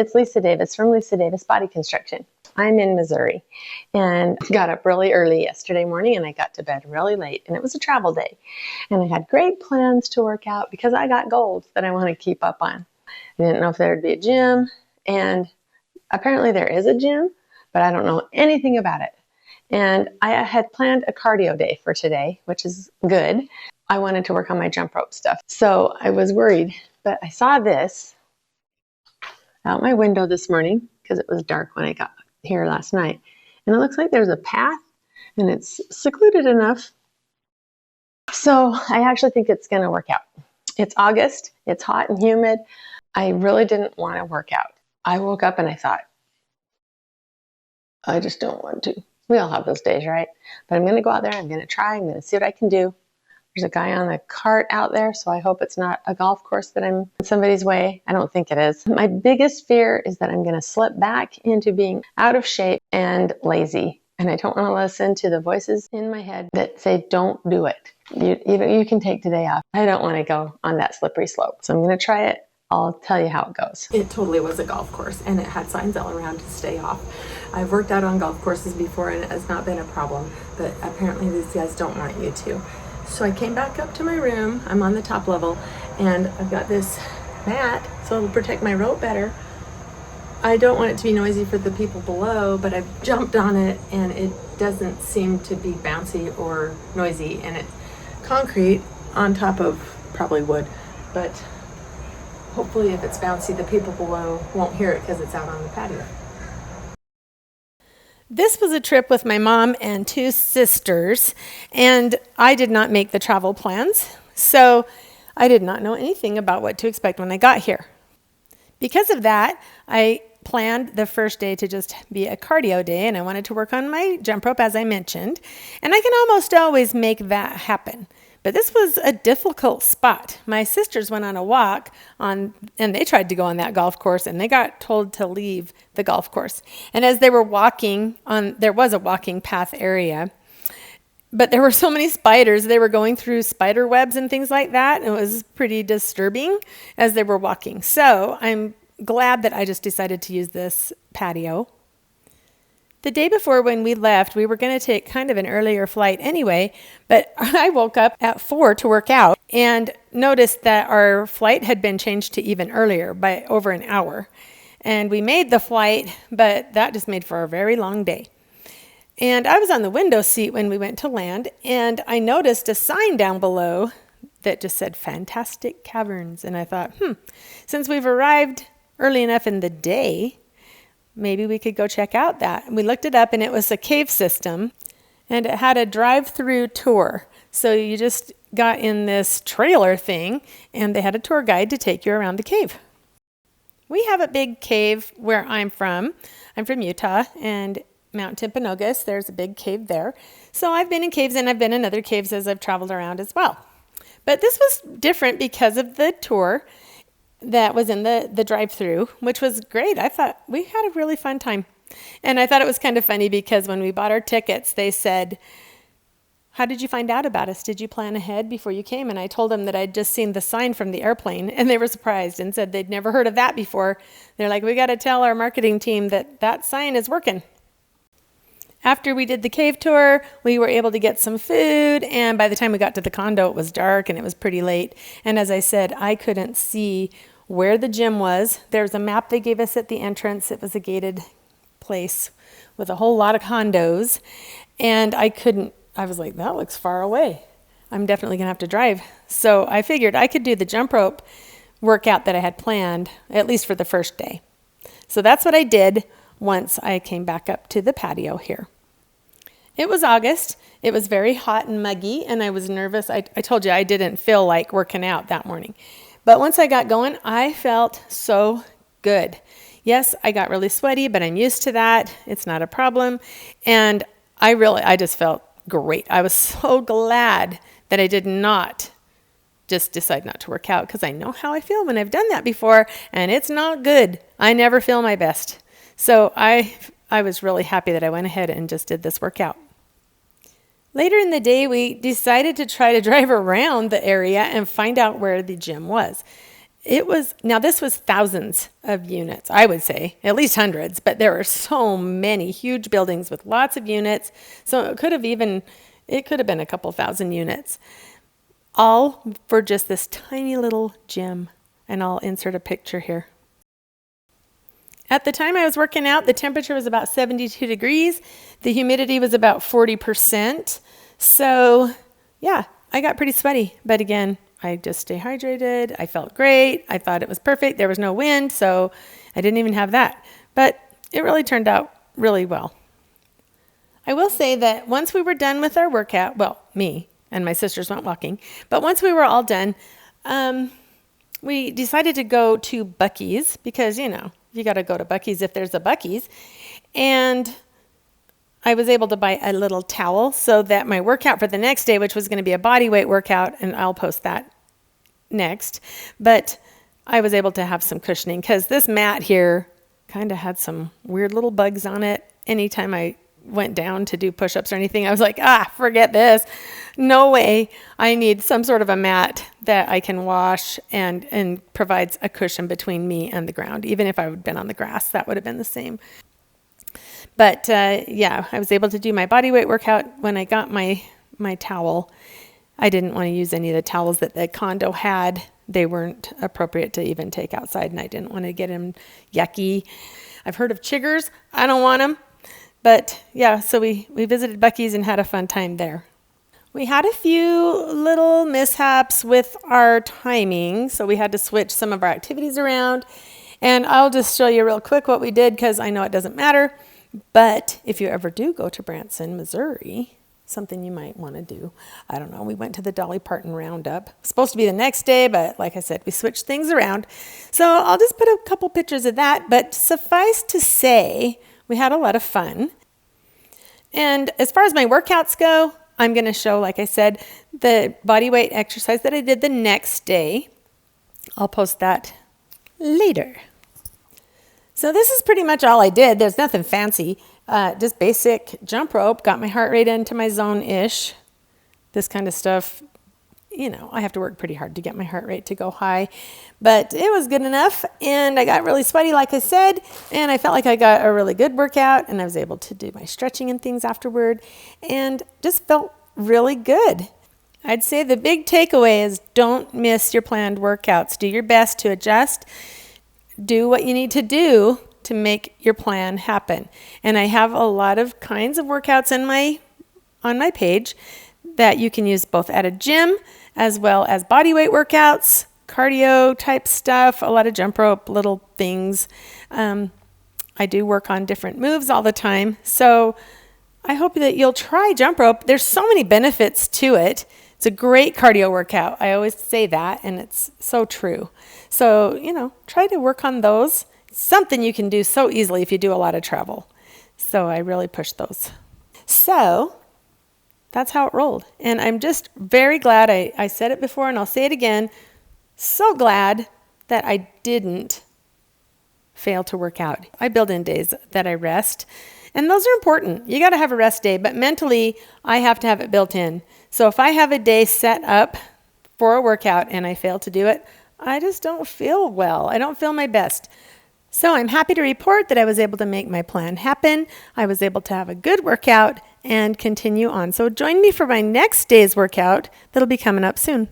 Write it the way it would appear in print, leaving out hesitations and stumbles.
It's Lisa Davis from Lisa Davis Body Construction. I'm in Missouri and got up really early yesterday morning and I got to bed really late, and it was a travel day. And I had great plans to work out because I got goals that I want to keep up on. I didn't know if there would be a gym, and apparently there is a gym, but I don't know anything about it. And I had planned a cardio day for today, which is good. I wanted to work on my jump rope stuff. So I was worried, but I saw this out my window this morning because it was dark when I got here last night. And it looks like there's a path and it's secluded enough. So I actually think it's going to work out. It's August. It's hot and humid. I really didn't want to work out. I woke up and I thought, I just don't want to. We all have those days, right? But I'm going to go out there. I'm going to try. I'm going to see what I can do. There's a guy on the cart out there, so I hope it's not a golf course that I'm in somebody's way. I don't think it is. My biggest fear is that I'm going to slip back into being out of shape and lazy. And I don't want to listen to the voices in my head that say, don't do it. You can take today off. I don't want to go on that slippery slope. So I'm going to try it. I'll tell you how it goes. It totally was a golf course, and it had signs all around to stay off. I've worked out on golf courses before, and it has not been a problem, but apparently these guys don't want you to. So I came back up to my room. I'm on the top level, and I've got this mat, so it'll protect my rope better. I don't want it to be noisy for the people below, but I've jumped on it, and it doesn't seem to be bouncy or noisy, and it's concrete on top of probably wood, but hopefully if it's bouncy, the people below won't hear it because it's out on the patio. This was a trip with my mom and two sisters, and I did not make the travel plans, so I did not know anything about what to expect when I got here. Because of that, I planned the first day to just be a cardio day, and I wanted to work on my jump rope, as I mentioned, and I can almost always make that happen. But this was a difficult spot. My sisters went on a walk and they tried to go on that golf course, and they got told to leave the golf course. And as they were walking there was a walking path area, but there were so many spiders. They were going through spider webs and things like that. It was pretty disturbing as they were walking. So I'm glad that I just decided to use this patio. The day before when we left, we were going to take kind of an earlier flight anyway, but I woke up at 4 to work out and noticed that our flight had been changed to even earlier by over an hour. And we made the flight, but that just made for a very long day. And I was on the window seat when we went to land, and I noticed a sign down below that just said Fantastic Caverns. And I thought, since we've arrived early enough in the day, maybe we could go check out that. We looked it up, and it was a cave system, and it had a drive-through tour. So you just got in this trailer thing, and they had a tour guide to take you around the cave. We have a big cave where I'm from. I'm from Utah, and Mount Timpanogos, there's a big cave there. So I've been in caves, and I've been in other caves as I've traveled around as well. But this was different because of the tour that was in the drive-through, which was great. I thought we had a really fun time. And I thought it was kind of funny because when we bought our tickets, they said, how did you find out about us? Did you plan ahead before you came? And I told them that I'd just seen the sign from the airplane, and they were surprised and said they'd never heard of that before. They're like, we got to tell our marketing team that sign is working. After we did the cave tour, we were able to get some food, and by the time we got to the condo, it was dark and it was pretty late. And as I said, I couldn't see where the gym was. There's a map they gave us at the entrance. It was a gated place with a whole lot of condos, and I was like, that looks far away. I'm definitely going to have to drive. So I figured I could do the jump rope workout that I had planned, at least for the first day. So that's what I did once I came back up to the patio here. It was August. It was very hot and muggy, and I was nervous. I told you I didn't feel like working out that morning. But once I got going, I felt so good. Yes, I got really sweaty, but I'm used to that. It's not a problem. And I just felt great. I was so glad that I did not just decide not to work out, because I know how I feel when I've done that before, and it's not good. I never feel my best. So I was really happy that I went ahead and just did this workout. Later in the day, we decided to try to drive around the area and find out where the gym was. Now this was thousands of units, I would say, at least hundreds, but there were so many huge buildings with lots of units. So it could have been a couple thousand units, all for just this tiny little gym. And I'll insert a picture here. At the time I was working out, the temperature was about 72 degrees. The humidity was about 40%. So yeah, I got pretty sweaty. But again, I just stay hydrated. I felt great. I thought it was perfect. There was no wind, so I didn't even have that. But it really turned out really well. I will say that once we were done with our workout, well, me and my sisters went walking, but once we were all done, we decided to go to Buc-ee's because, you got to go to Buc-ee's if there's a Buc-ee's. And I was able to buy a little towel so that my workout for the next day, which was going to be a body weight workout, and I'll post that next, but I was able to have some cushioning because this mat here kind of had some weird little bugs on it. Anytime I went down to do push-ups or anything, I was like, forget this. No way. I need some sort of a mat that I can wash and provides a cushion between me and the ground. Even if I would have been on the grass, that would have been the same. But I was able to do my body weight workout when I got my towel. I didn't want to use any of the towels that the condo had. They weren't appropriate to even take outside, and I didn't want to get them yucky. I've heard of chiggers. I don't want them. But yeah, so we visited Buc-ee's and had a fun time there. We had a few little mishaps with our timing, so we had to switch some of our activities around. And I'll just show you real quick what we did because I know it doesn't matter. But if you ever do go to Branson, Missouri, something you might want to do, I don't know, we went to the Dolly Parton Roundup. It was supposed to be the next day, but like I said, we switched things around. So I'll just put a couple pictures of that. But suffice to say, we had a lot of fun. And as far as my workouts go, I'm going to show, like I said, the body weight exercise that I did the next day. I'll post that later. So this is pretty much all I did. There's nothing fancy. Just basic jump rope. Got my heart rate into my zone-ish. This kind of stuff. I have to work pretty hard to get my heart rate to go high. But it was good enough. And I got really sweaty, like I said. And I felt like I got a really good workout. And I was able to do my stretching and things afterward. And just felt really good. I'd say the big takeaway is don't miss your planned workouts. Do your best to adjust. Do what you need to do to make your plan happen. And I have a lot of kinds of workouts on my page that you can use both at a gym as well as body weight workouts, cardio type stuff, a lot of jump rope, little things. I do work on different moves all the time. So I hope that you'll try jump rope. There's so many benefits to it. It's a great cardio workout. I always say that, and it's so true. So, try to work on those. It's something you can do so easily if you do a lot of travel. So I really push those. So that's how it rolled. And I'm just very glad, I said it before and I'll say it again, so glad that I didn't fail to work out. I build in days that I rest. And those are important. You got to have a rest day, but mentally, I have to have it built in. So if I have a day set up for a workout and I fail to do it, I just don't feel well. I don't feel my best. So I'm happy to report that I was able to make my plan happen. I was able to have a good workout and continue on. So join me for my next day's workout that'll be coming up soon.